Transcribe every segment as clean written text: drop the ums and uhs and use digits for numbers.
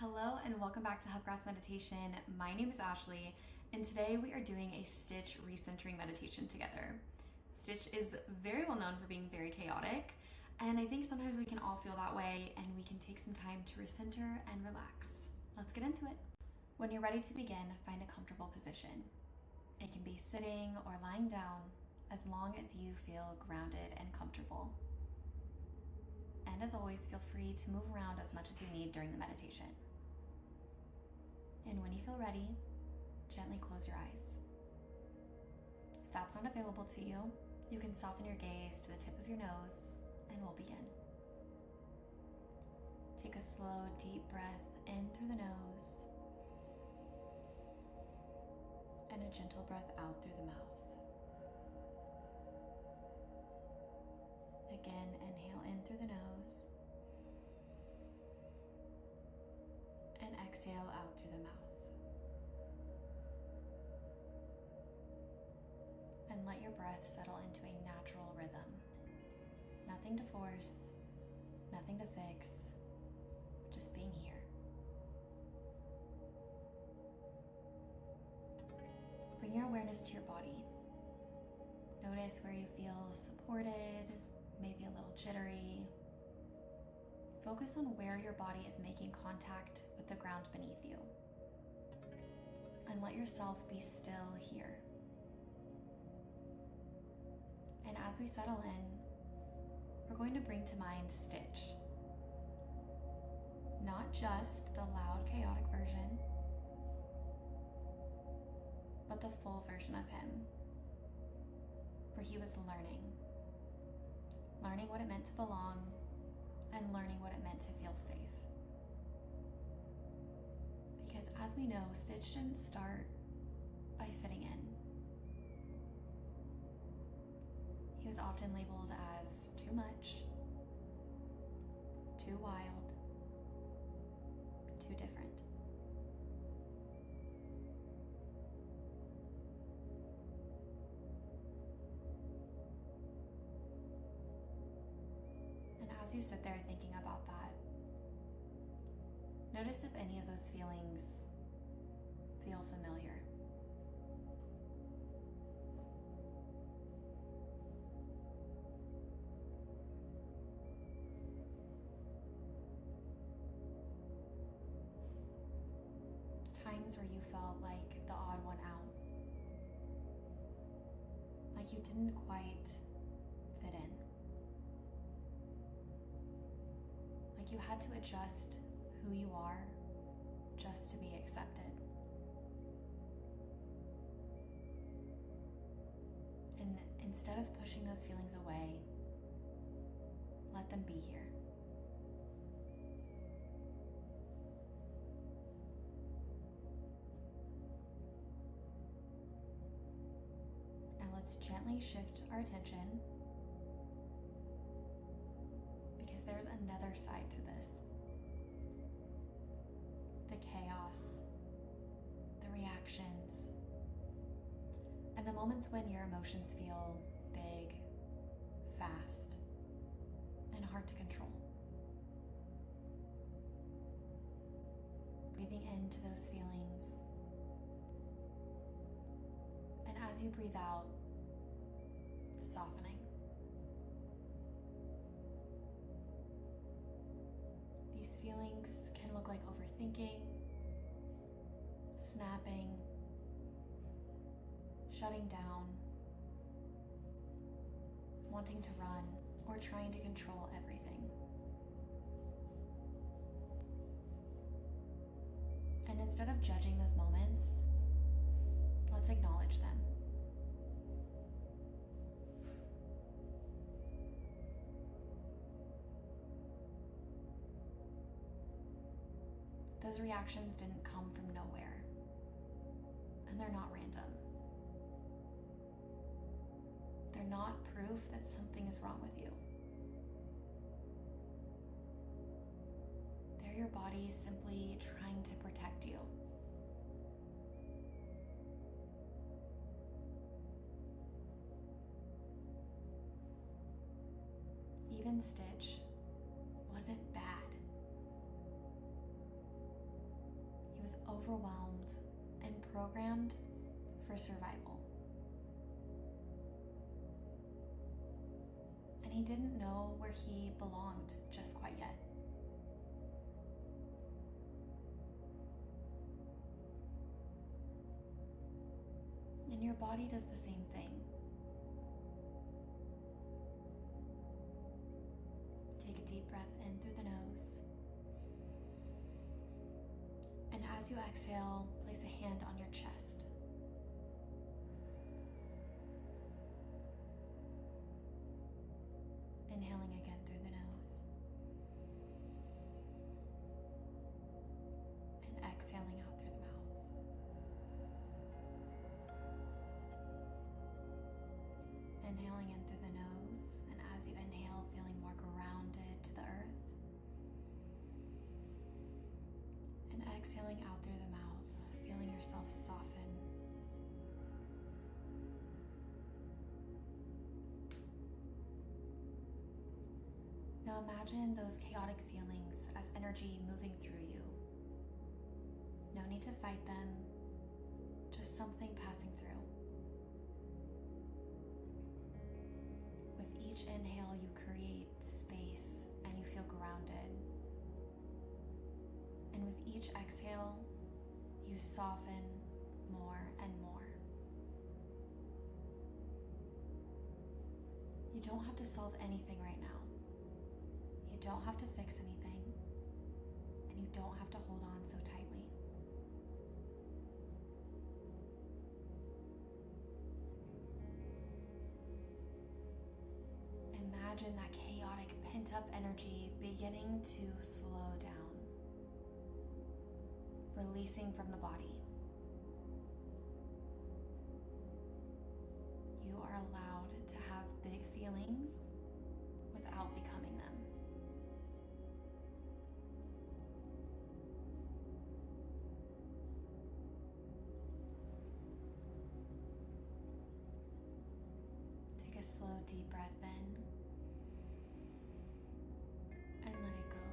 Hello and welcome back to Hubgrass Meditation. My name is Ashley, and today we are doing a Stitch recentering meditation together. Stitch is very well known for being very chaotic, and I think sometimes we can all feel that way, and we can take some time to recenter and relax. Let's get into it. When you're ready to begin, find a comfortable position. It can be sitting or lying down, as long as you feel grounded and comfortable. And as always, feel free to move around as much as you need during the meditation. And when you feel ready, gently close your eyes. If that's not available to you, you can soften your gaze to the tip of your nose and we'll begin. Take a slow, deep breath in through the nose and a gentle breath out through the mouth. Again, inhale in through the nose and exhale out through the mouth. And let your breath settle into a natural rhythm. Nothing to force, nothing to fix, just being here. Bring your awareness to your body. Notice where you feel supported, maybe a little jittery. Focus on where your body is making contact with the ground beneath you. And let yourself be still here. And as we settle in, we're going to bring to mind Stitch. Not just the loud, chaotic version, but the full version of him, where he was learning what it meant to belong, and learning what it meant to feel safe. Because as we know, Stitch didn't start by fitting in. He was often labeled as too much, too wild, too different. As you sit there thinking about that, notice if any of those feelings feel familiar. Times where you felt like the odd one out, like you didn't quite fit in. Like you had to adjust who you are just to be accepted. And instead of pushing those feelings away, let them be here. Now let's gently shift our attention, because there's another side to this. The chaos, the reactions, and the moments when your emotions feel big, fast, and hard to control. Breathing into those feelings, and as you breathe out, softening. These feelings can look like overthinking, snapping, shutting down, wanting to run, or trying to control everything. And instead of judging those moments, let's acknowledge them. Those reactions didn't come from nowhere, and they're not random. They're not proof that something is wrong with you. They're your body simply trying to protect you. Even Stitch wasn't bad. was overwhelmed and programmed for survival. And he didn't know where he belonged just quite yet. And your body does the same thing. Take a deep breath in through the nose. And as you exhale, place a hand on your chest. Inhaling again through the nose. And exhaling out through the mouth. Inhaling in through the nose, and as you inhale, feeling more grounded to the earth. And exhaling out through the mouth, feeling yourself soften. Now imagine those chaotic feelings as energy moving through you. No need to fight them, just something passing through. With each inhale, you create space and you feel grounded. And with each exhale, you soften more and more. You don't have to solve anything right now. You don't have to fix anything, and you don't have to hold on so tightly. Imagine that chaotic pent-up energy beginning to slow down, releasing from the body. You are allowed to have big feelings without becoming them. Take a slow, deep breath in and let it go.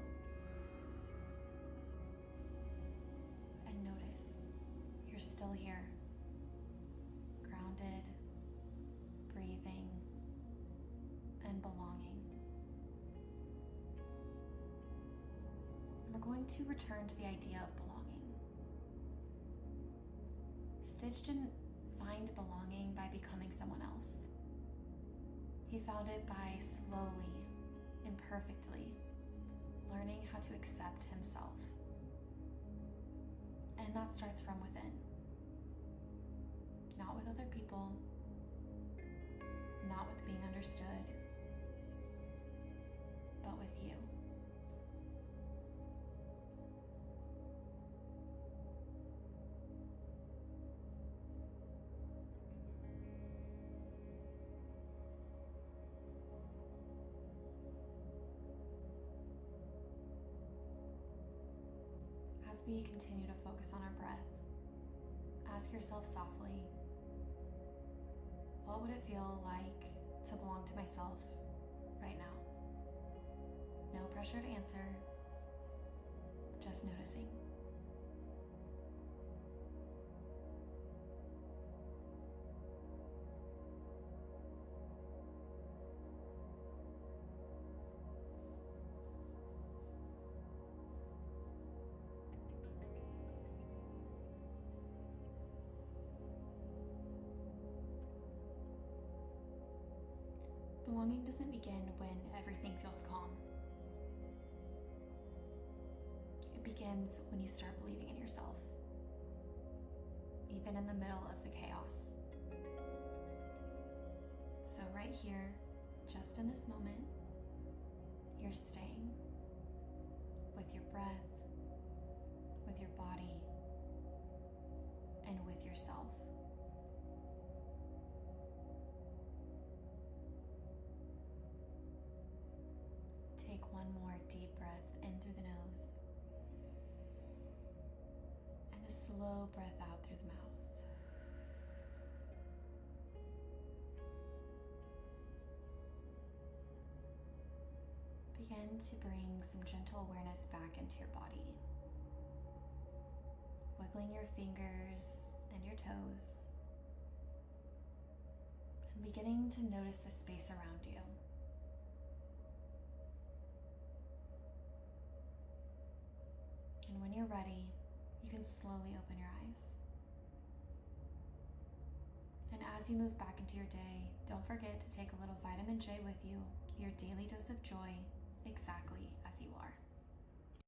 And notice you're still here, grounded, breathing, and belonging. We're going to return to the idea of belonging. Stitch didn't find belonging by becoming someone else. He found it by slowly, imperfectly, learning how to accept himself. And that starts from within. Not with other people, not with being understood, but with you. As we continue to focus on our breath, ask yourself softly, what would it feel like to belong to myself right now? No pressure to answer, just noticing. Belonging doesn't begin when everything feels calm. It begins when you start believing in yourself, even in the middle of the chaos. So right here, just in this moment, you're staying with your breath, with your body, and with yourself. Take one more deep breath in through the nose and a slow breath out through the mouth. Begin to bring some gentle awareness back into your body. wiggling your fingers and your toes, and beginning to notice the space around you. And when you're ready, you can slowly open your eyes. And as you move back into your day, don't forget to take a little vitamin J with you, your daily dose of joy, exactly as you are.